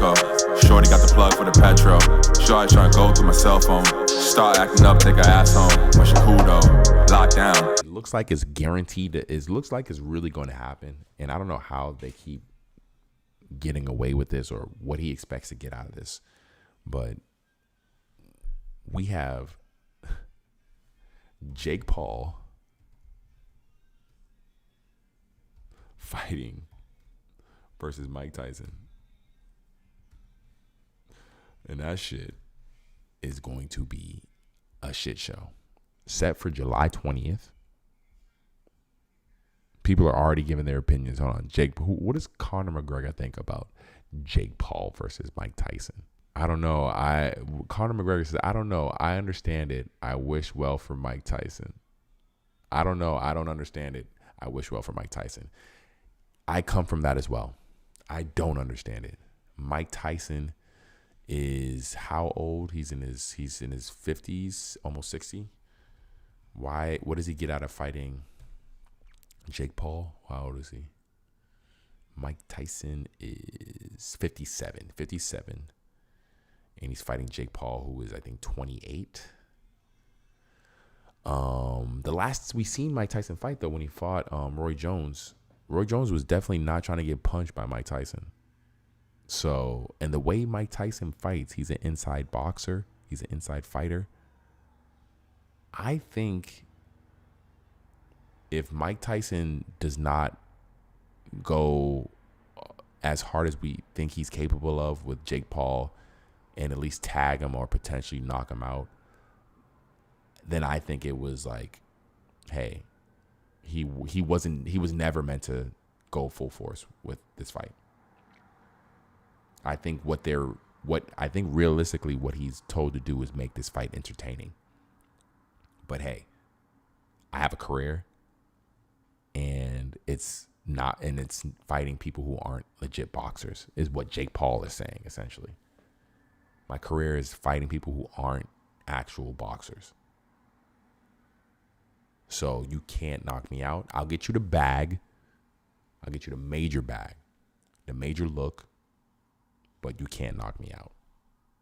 go. Shorty got the plug for the petrol. Shorty tryna go through my cell phone. Start acting up, take her ass home. But she cool though, locked down. It looks like it's guaranteed. It looks like it's really going to happen. And I don't know how they keep getting away with this or what he expects to get out of this. But we have Jake Paul fighting versus Mike Tyson. And that shit is going to be a shit show. Set for July 20th. People are already giving their opinions on Jake. What does Conor McGregor think about Jake Paul versus Mike Tyson? I don't know. Conor McGregor says, I don't know. I understand it. I wish well for Mike Tyson. I don't know. I don't understand it. I wish well for Mike Tyson. I come from that as well. I don't understand it. Mike Tyson is how old? He's in his 50s, almost 60. Why? What does he get out of fighting Jake Paul? How old is he? Mike Tyson is 57. And he's fighting Jake Paul, who is, I think, 28. The last we seen Mike Tyson fight, though, when he fought Roy Jones was definitely not trying to get punched by Mike Tyson. So, and the way Mike Tyson fights, he's an inside boxer. He's an inside fighter. I think if Mike Tyson does not go as hard as we think he's capable of with Jake Paul and at least tag him or potentially knock him out, then I think it was like, hey, he was never meant to go full force with this fight. I think realistically what he's told to do is make this fight entertaining. But hey, I have a career and it's fighting people who aren't legit boxers, is what Jake Paul is saying essentially. My career is fighting people who aren't actual boxers. So you can't knock me out. I'll get you the bag. I'll get you the major bag, the major look, but you can't knock me out.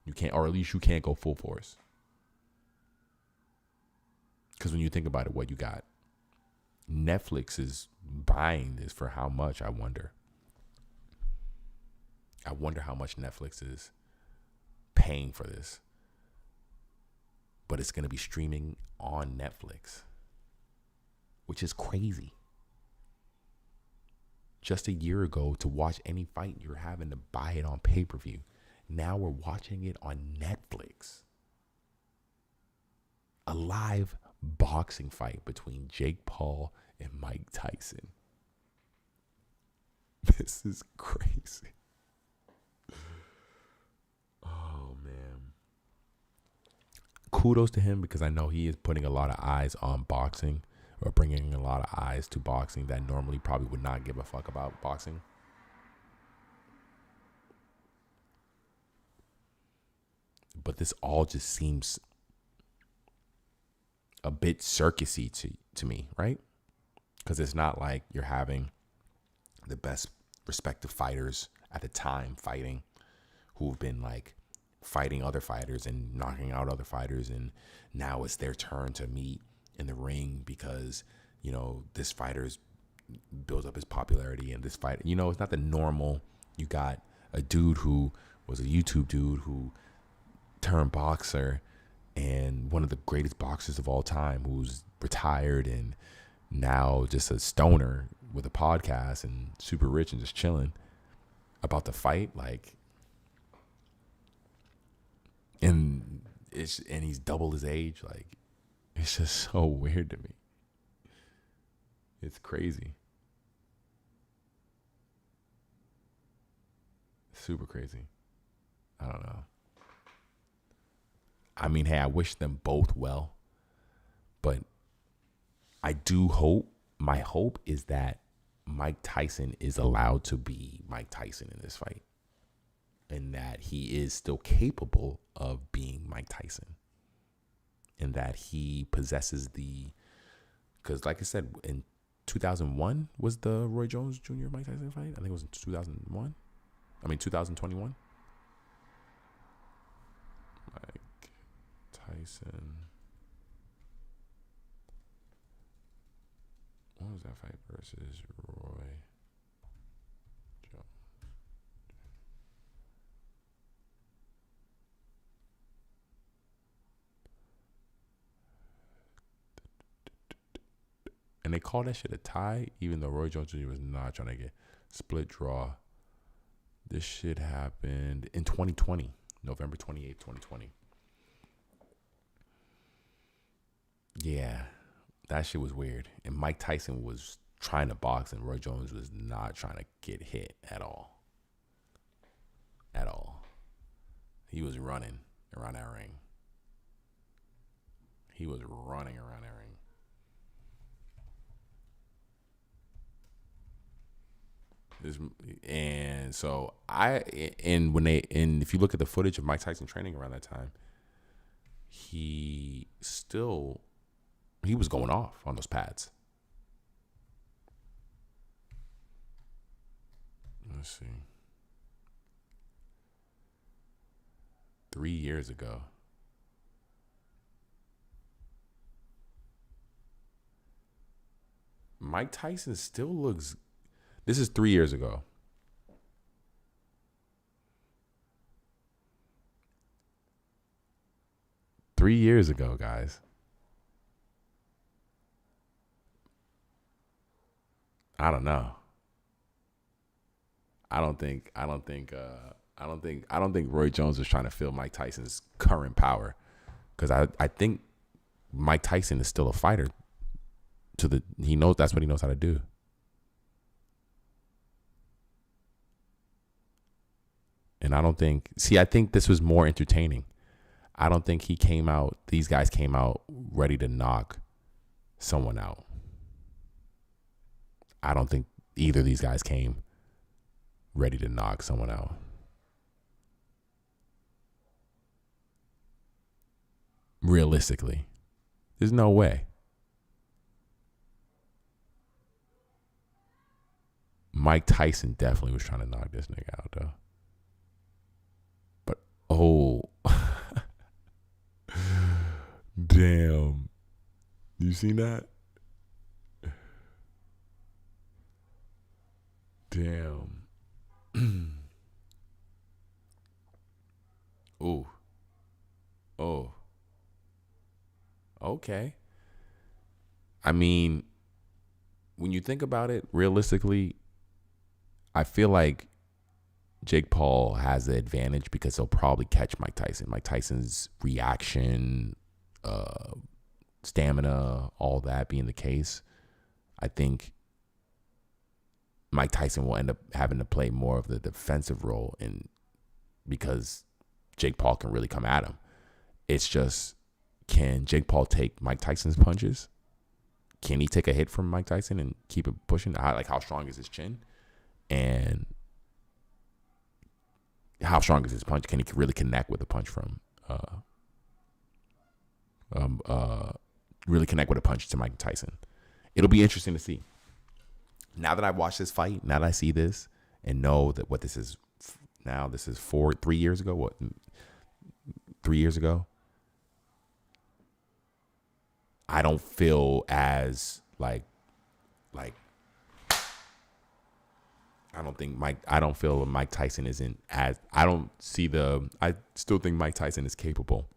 You can't, or at least you can't go full force. Because when you think about it, what you got, Netflix is buying this for how much, I wonder. I wonder how much Netflix is paying for this. But it's going to be streaming on Netflix, which is crazy. Just a year ago, to watch any fight, you're having to buy it on pay-per-view. Now we're watching it on Netflix. A live boxing fight between Jake Paul and Mike Tyson. This is crazy. Oh, man. Kudos to him, because I know he is putting a lot of eyes on boxing, or bringing a lot of eyes to boxing that normally probably would not give a fuck about boxing. But this all just seems a bit circusy to me, right? Because it's not like you're having the best respective fighters at the time fighting, who've been like fighting other fighters and knocking out other fighters, and now it's their turn to meet in the ring because, you know, this fighter's builds up his popularity, and this fight, you know, it's not the normal. You got a dude who was a YouTube dude who turned boxer, and one of the greatest boxers of all time, who's retired and now just a stoner with a podcast and super rich and just chilling about the fight, like, and he's double his age. Like, it's just so weird to me. It's crazy. Super crazy. I don't know. I mean, hey, I wish them both well, but I do hope, my hope is that Mike Tyson is allowed to be Mike Tyson in this fight, and that he is still capable of being Mike Tyson, and that he possesses because like I said, in 2001 was the Roy Jones Jr. Mike Tyson fight. I think it was in 2021. 2021. Tyson. What was that fight versus Roy Jones? And they called that shit a tie, even though Roy Jones Jr. was not trying to get split draw. This shit happened in 2020, November 28th, 2020. Yeah, that shit was weird. And Mike Tyson was trying to box, and Roy Jones was not trying to get hit at all. At all. He was running around that ring. He was running around that ring. And so if you look at the footage of Mike Tyson training around that time, he was going off on those pads. Let's see. 3 years ago. Mike Tyson still looks. This is 3 years ago. Three years ago, guys. I don't know. I don't think Roy Jones was trying to feel Mike Tyson's current power, because I think Mike Tyson is still a fighter. He knows that's what he knows how to do. And I think this was more entertaining. I don't think these guys came out ready to knock someone out. I don't think either of these guys came ready to knock someone out. Realistically, there's no way. Mike Tyson definitely was trying to knock this nigga out, though. But, damn. You seen that? Damn. Ooh. Oh. Okay. I mean, when you think about it, realistically, I feel like Jake Paul has the advantage because he'll probably catch Mike Tyson. Mike Tyson's reaction, stamina, all that being the case, I think Mike Tyson will end up having to play more of the defensive role, because Jake Paul can really come at him. It's just, can Jake Paul take Mike Tyson's punches? Can he take a hit from Mike Tyson and keep it pushing? Like, how strong is his chin? And how strong is his punch? Can he really connect with a punch really connect with a punch to Mike Tyson? It'll be interesting to see. Now that I've watched this fight, now that I see this and know that what this is now, this is 3 years ago. 3 years ago? I don't feel as like I don't feel Mike Tyson isn't as, I still think Mike Tyson is capable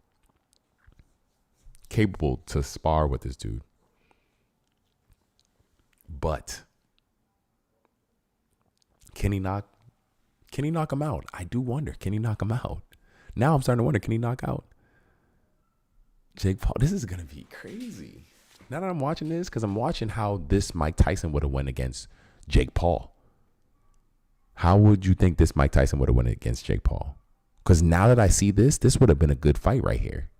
to spar with this dude. But can he knock him out? I do wonder, can he knock him out? Now I'm starting to wonder, can he knock out Jake Paul? This is going to be crazy. Now that I'm watching this, because I'm watching how this Mike Tyson would have went against Jake Paul. How would you think this Mike Tyson would have went against Jake Paul? Because now that I see this would have been a good fight right here.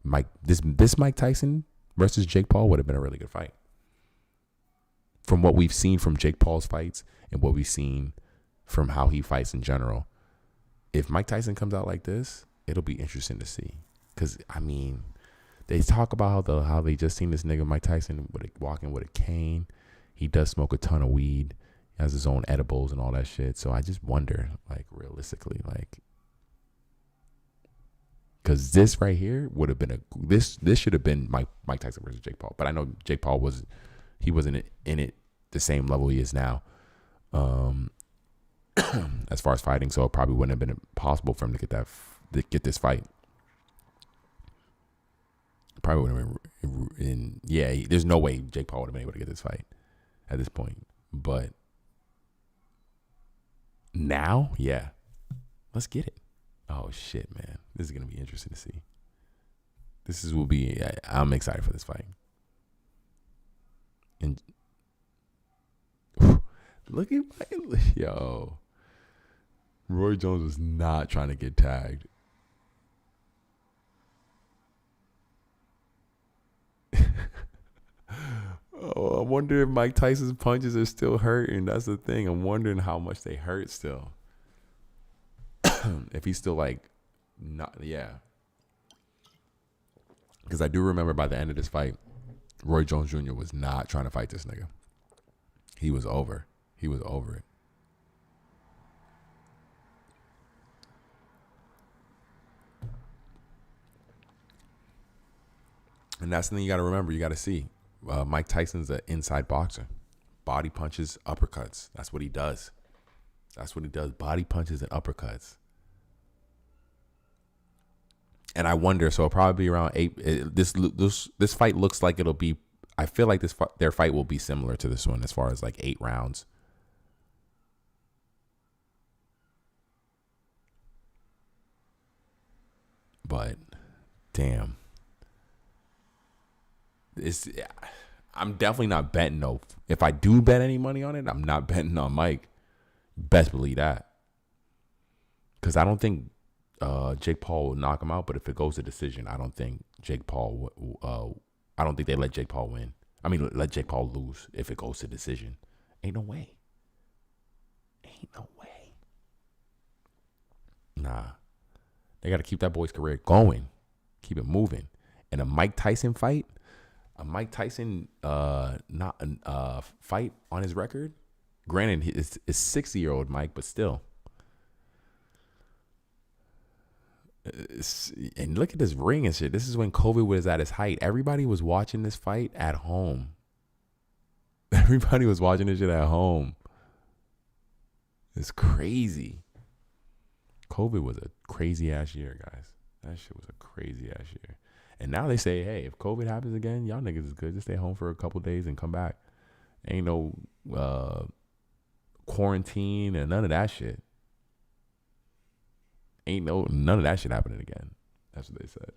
This Mike Tyson versus Jake Paul would have been a really good fight. From what we've seen from Jake Paul's fights and what we've seen from how he fights in general, if Mike Tyson comes out like this, it'll be interesting to see. Because, I mean, they talk about how they just seen this nigga Mike Tyson walking with a cane. He does smoke a ton of weed. He has his own edibles and all that shit. So I just wonder, like, realistically, like, Because this right here would have been this should have been Mike Tyson versus Jake Paul. But I know Jake Paul wasn't in it the same level he is now, as far as fighting. So it probably wouldn't have been possible for him to get this fight. Probably wouldn't have been. There's no way Jake Paul would have been able to get this fight at this point. But now, yeah, let's get it. Oh shit, man, this is gonna be interesting to see. I'm excited for this fight. And look at Roy Jones was not trying to get tagged. Oh, I wonder if Mike Tyson's punches are still hurting. That's the thing. I'm wondering how much they hurt still. If he's still not, yeah. Because I do remember by the end of this fight, Roy Jones Jr. was not trying to fight this nigga. He was over. He was over it. And that's the thing you got to remember. You got to see. Mike Tyson's an inside boxer. Body punches, uppercuts. That's what he does. Body punches and uppercuts. And I wonder, so it'll probably be around 8. This fight looks like it'll be. I feel like their fight will be similar to this one as far as 8 rounds. But damn, I'm definitely not betting no. If I do bet any money on it, I'm not betting on Mike. Best believe that, because I don't think Jake Paul will knock him out. But if it goes to decision, I don't think Jake Paul. I don't think they let Jake Paul win. I mean, let Jake Paul lose if it goes to decision. Ain't no way. Nah. They got to keep that boy's career going. Keep it moving. And a Mike Tyson fight, fight on his record. Granted, it's 60-year-old Mike, but still. And look at this ring and shit. This is when COVID was at its height. Everybody was watching this fight at home. Everybody was watching this shit at home. It's crazy. COVID was a crazy ass year, guys. That shit was a crazy ass year. And now they say, hey, if COVID happens again, y'all niggas is good. Just stay home for a couple days and come back. Ain't no quarantine and none of that shit. None of that shit happening again. That's what they said.